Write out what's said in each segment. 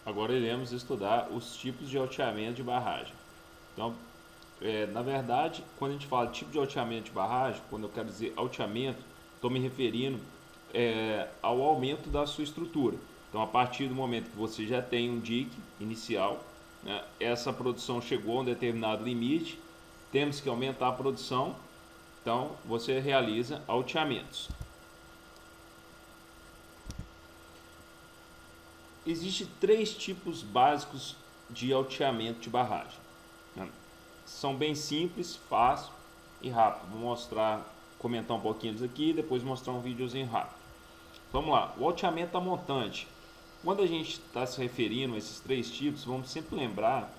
Agora iremos estudar os tipos de alteamento de barragem. Então, na verdade, quando a gente fala de tipo de alteamento de barragem, quando eu quero dizer alteamento, estou me referindo ao aumento da sua estrutura. Então, a partir do momento que você já tem um dique inicial, né, essa produção chegou a um determinado limite, temos que aumentar a produção, então você realiza alteamentos. Existem três tipos básicos de alteamento de barragem, né? São bem simples, fácil e rápido. Vou mostrar, comentar um pouquinho disso aqui e depois mostrar um videozinho rápido. Vamos lá, o alteamento a montante. Quando a gente está se referindo a esses três tipos, vamos sempre lembrar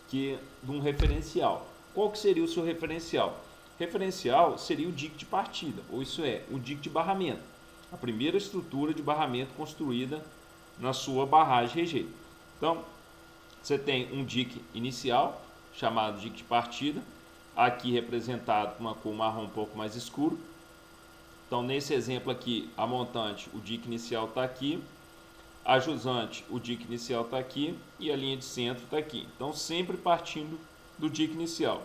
de um referencial. Qual que seria o seu referencial? Referencial seria o dique de partida, ou isso é, o dique de barramento. A primeira estrutura de barramento construída na sua barragem rejeito. Então, você tem um dique inicial, chamado dique de partida, aqui representado com uma cor marrom um pouco mais escuro. Então, nesse exemplo aqui, a montante, o dique inicial está aqui, a jusante, o dique inicial está aqui e a linha de centro está aqui. Então, sempre partindo do dique inicial.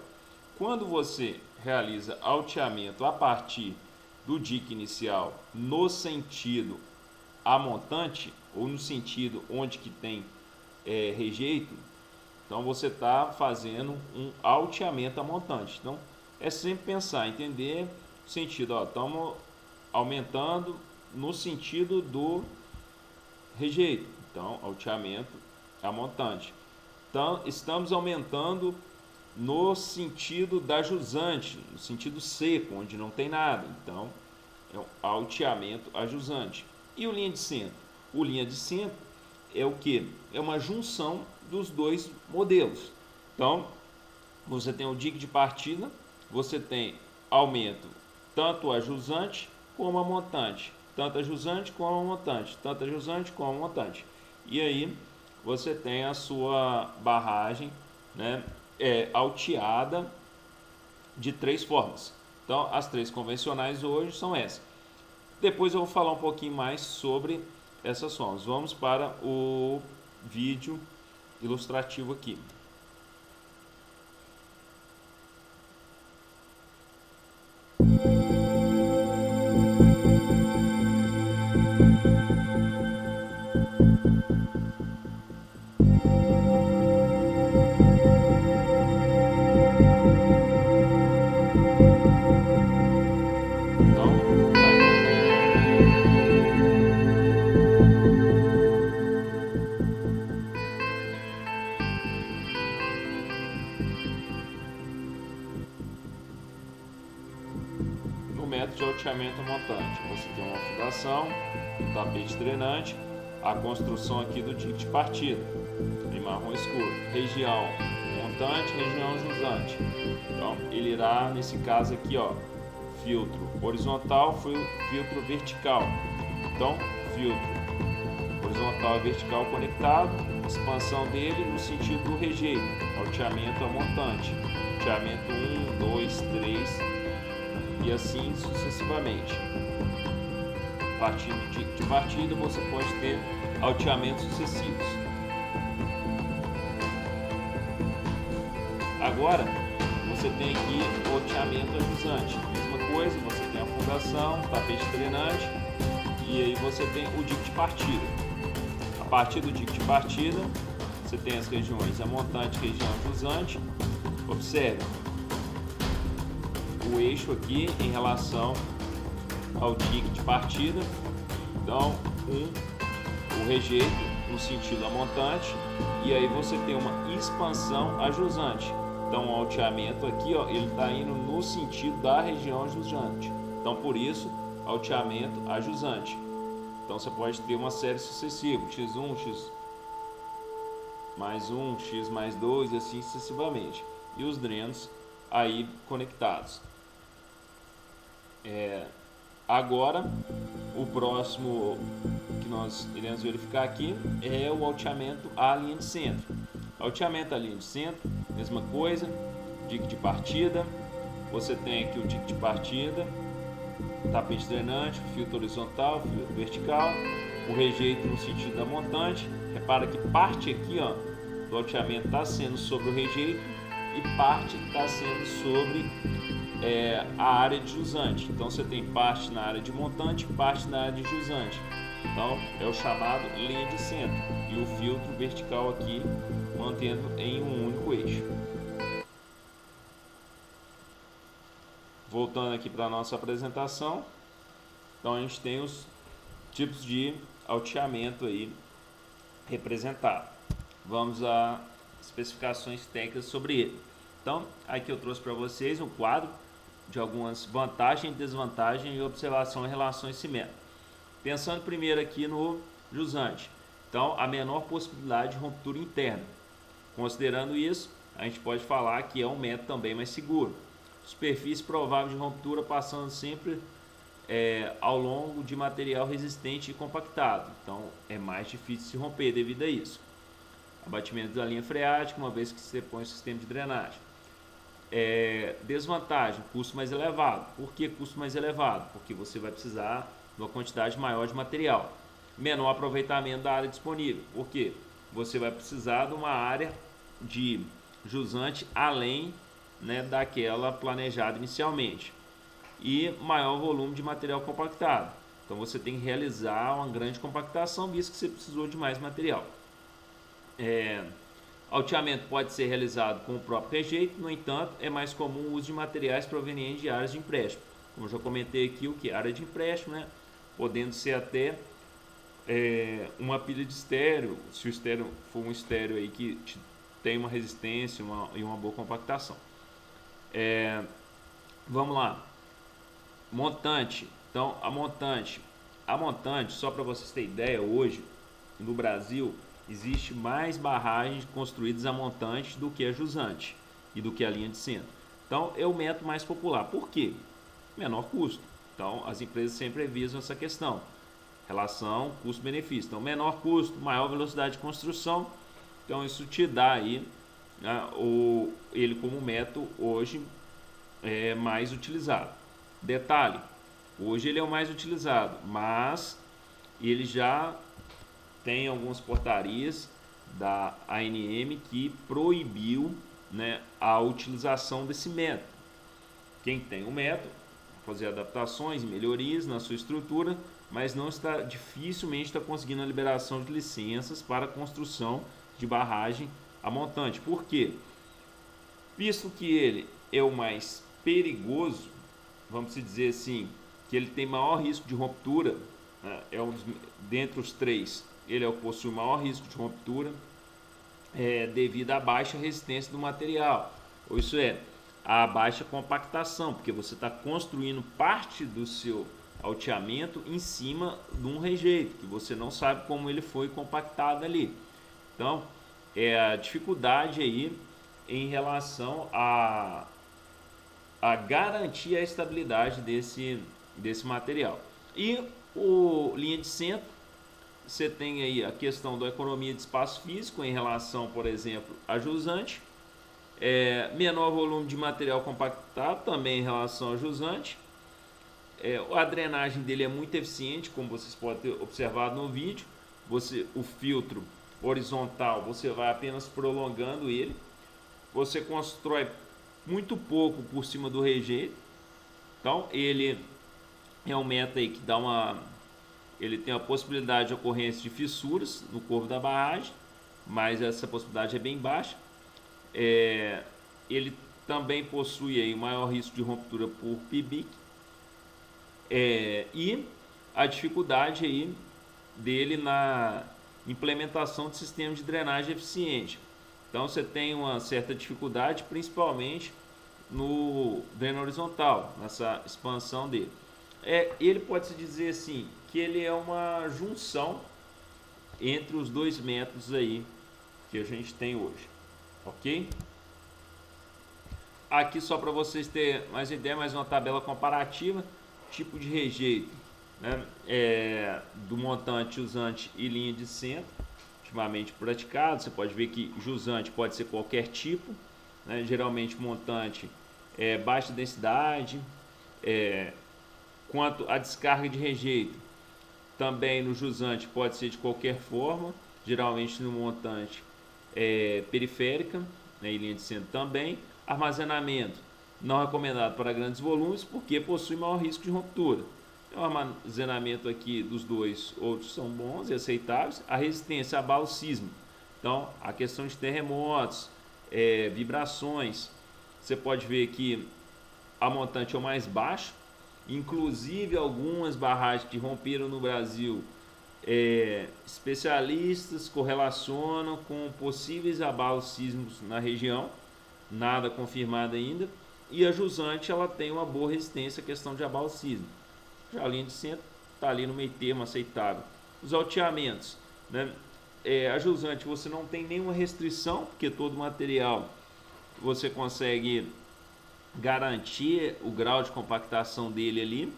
Quando você realiza alteamento a partir do dique inicial no sentido a montante, ou no sentido onde que tem rejeito, então você está fazendo um alteamento a montante. Então, é sempre pensar, entender o sentido, estamos aumentando no sentido do rejeito, então alteamento a montante. Então, estamos aumentando no sentido da jusante, no sentido seco, onde não tem nada, então é um alteamento a jusante. E o linha de centro? O linha de centro é o que? É uma junção dos dois modelos. Então, você tem o dique de partida, você tem aumento tanto a jusante como a montante, tanto a jusante como a montante, tanto a jusante como a montante. E aí você tem a sua barragem, né, alteada de três formas. Então, as três convencionais hoje são essas. Depois eu vou falar um pouquinho mais sobre essas formas. Vamos para o vídeo ilustrativo aqui. No método de alteamento montante, você tem uma fundação, um tapete drenante, a construção aqui do dique de partida, em marrom escuro, região montante, região jusante. Então, ele irá, nesse caso aqui, filtro horizontal, filtro vertical. Então, filtro horizontal e vertical conectado, expansão dele no sentido do rejeito, alteamento a montante, alteamento 1, 2, 3 e assim sucessivamente. Partindo de partida, você pode ter alteamentos sucessivos. Agora, você tem aqui o alteamento a jusante. Mesma coisa, você tem a fundação, tapete drenante e aí você tem o dique de partida. A partir do dique de partida, você tem as regiões a montante e região jusante. Observe o eixo aqui em relação ao dique de partida. Então, o rejeito no sentido a montante e aí você tem uma expansão a jusante. Então, o alteamento aqui, ele está indo no sentido da região jusante. Então, por isso, alteamento a jusante. Então, você pode ter uma série sucessiva, x1, x mais 1, x mais 2 e assim sucessivamente. E os drenos aí conectados. Agora, o próximo que nós iremos verificar aqui é o alteamento à linha de centro. Alteamento à linha de centro, mesma coisa, dique de partida, você tem aqui o dique de partida, tapete drenante, filtro horizontal, filtro vertical, o rejeito no sentido da montante, repara que parte aqui, ó, do alteamento está sendo sobre o rejeito e parte está sendo sobre a área de jusante. Então você tem parte na área de montante e parte na área de jusante. Então é o chamado linha de centro e o filtro vertical aqui mantendo em um único eixo. Voltando aqui para a nossa apresentação, então a gente tem os tipos de alteamento aí representado. Vamos a especificações técnicas sobre ele. Então aqui eu trouxe para vocês um quadro de algumas vantagens, desvantagens e observação em relação a esse método. Pensando primeiro aqui no jusante, então a menor possibilidade de ruptura interna. Considerando isso, a gente pode falar que é um método também mais seguro. Superfície provável de ruptura passando sempre ao longo de material resistente e compactado. Então é mais difícil se romper devido a isso. Abatimento da linha freática, uma vez que você põe o sistema de drenagem. Desvantagem, custo mais elevado. Por que custo mais elevado? Porque você vai precisar de uma quantidade maior de material. Menor aproveitamento da área disponível. Por quê? Você vai precisar de uma área de jusante além, né, daquela planejada inicialmente. E maior volume de material compactado. Então você tem que realizar uma grande compactação, visto que você precisou de mais material. Alteamento pode ser realizado com o próprio rejeito, no entanto, é mais comum o uso de materiais provenientes de áreas de empréstimo. Como eu já comentei aqui, o que é área de empréstimo, né? Podendo ser até uma pilha de estéreo, se o estéreo for um estéreo aí que tem uma resistência e uma boa compactação. Vamos lá. Montante. Então, a montante, só para vocês terem ideia, hoje no Brasil existe mais barragens construídas a montante do que a jusante e do que a linha de centro. Então é o método mais popular. Por quê? Menor custo. Então as empresas sempre visam essa questão, relação custo-benefício. Então menor custo, maior velocidade de construção. Então isso te dá aí, né, ele como método hoje é mais utilizado. Detalhe, hoje ele é o mais utilizado, mas ele já tem algumas portarias da ANM que proibiu, né, a utilização desse método. Quem tem o método, fazer adaptações e melhorias na sua estrutura, mas dificilmente está conseguindo a liberação de licenças para a construção de barragem a montante. Por quê? Visto que ele é o mais perigoso, vamos dizer assim, que ele tem maior risco de ruptura, né, dentre os três, ele é o que possui o maior risco de ruptura devido à baixa resistência do material, ou isso é, a baixa compactação, porque você está construindo parte do seu alteamento em cima de um rejeito, que você não sabe como ele foi compactado ali. Então, a dificuldade aí em relação a garantir a estabilidade desse material. E o linha de centro, você tem aí a questão da economia de espaço físico em relação, por exemplo, a jusante. Menor volume de material compactado também em relação a jusante. A drenagem dele é muito eficiente, como vocês podem ter observado no vídeo. O filtro horizontal, você vai apenas prolongando ele. Você constrói muito pouco por cima do rejeito. Então ele é um método aí que ele tem a possibilidade de ocorrência de fissuras no corpo da barragem, mas essa possibilidade é bem baixa. Ele também possui aí maior risco de ruptura por PIBIC, e a dificuldade aí dele na implementação de sistema de drenagem eficiente. Então você tem uma certa dificuldade, principalmente no dreno horizontal, nessa expansão dele. Ele pode-se dizer assim, que ele é uma junção entre os dois métodos aí que a gente tem hoje, ok? Aqui só para vocês terem mais ideia, mais uma tabela comparativa, tipo de rejeito, né, do montante, jusante e linha de centro, ultimamente praticado. Você pode ver que jusante pode ser qualquer tipo, né, geralmente montante baixa densidade. Quanto à descarga de rejeito, também no jusante pode ser de qualquer forma, geralmente no montante periférica, né, e linha de centro também. Armazenamento não recomendado para grandes volumes porque possui maior risco de ruptura. O armazenamento aqui dos dois outros são bons e aceitáveis. A resistência a abalo sísmico. Então, a questão de terremotos, vibrações, você pode ver que a montante é o mais baixo. Inclusive, algumas barragens que romperam no Brasil, especialistas correlacionam com possíveis abalos sísmicos na região, nada confirmado ainda. E a jusante, ela tem uma boa resistência à questão de abalo sísmico. Já a linha de centro está ali no meio termo aceitável. Os alteamentos, né? A jusante você não tem nenhuma restrição, porque todo material você consegue garantir o grau de compactação dele ali.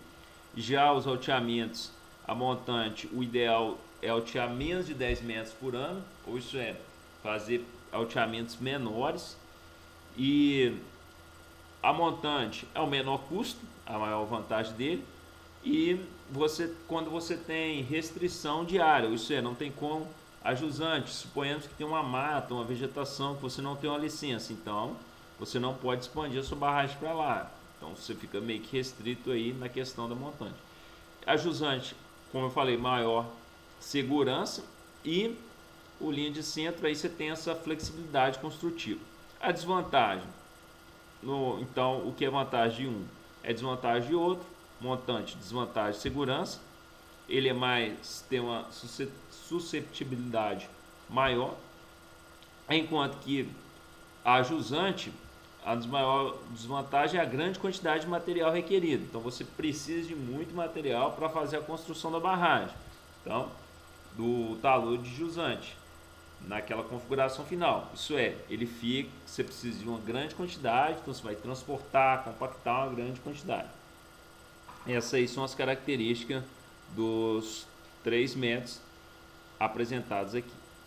Já os alteamentos, a montante, o ideal é altear menos de 10 metros por ano, ou isso é, fazer alteamentos menores. E a montante é o menor custo, a maior vantagem dele. E quando você tem restrição de área, isso é, não tem como a jusante, suponhamos que tem uma mata, uma vegetação, que você não tem uma licença, então você não pode expandir a sua barragem para lá. Então você fica meio que restrito aí na questão da montante. A jusante, como eu falei, maior segurança, e o linha de centro, aí você tem essa flexibilidade construtiva. A desvantagem, então o que é vantagem de um é desvantagem de outro. Montante, desvantagem, segurança, ele tem uma susceptibilidade maior, enquanto que a jusante, a maior desvantagem é a grande quantidade de material requerido. Então você precisa de muito material para fazer a construção da barragem, então do talude de jusante naquela configuração final. Isso é, você precisa de uma grande quantidade, então você vai transportar, compactar uma grande quantidade. Essas aí são as características dos 3 métodos apresentados aqui.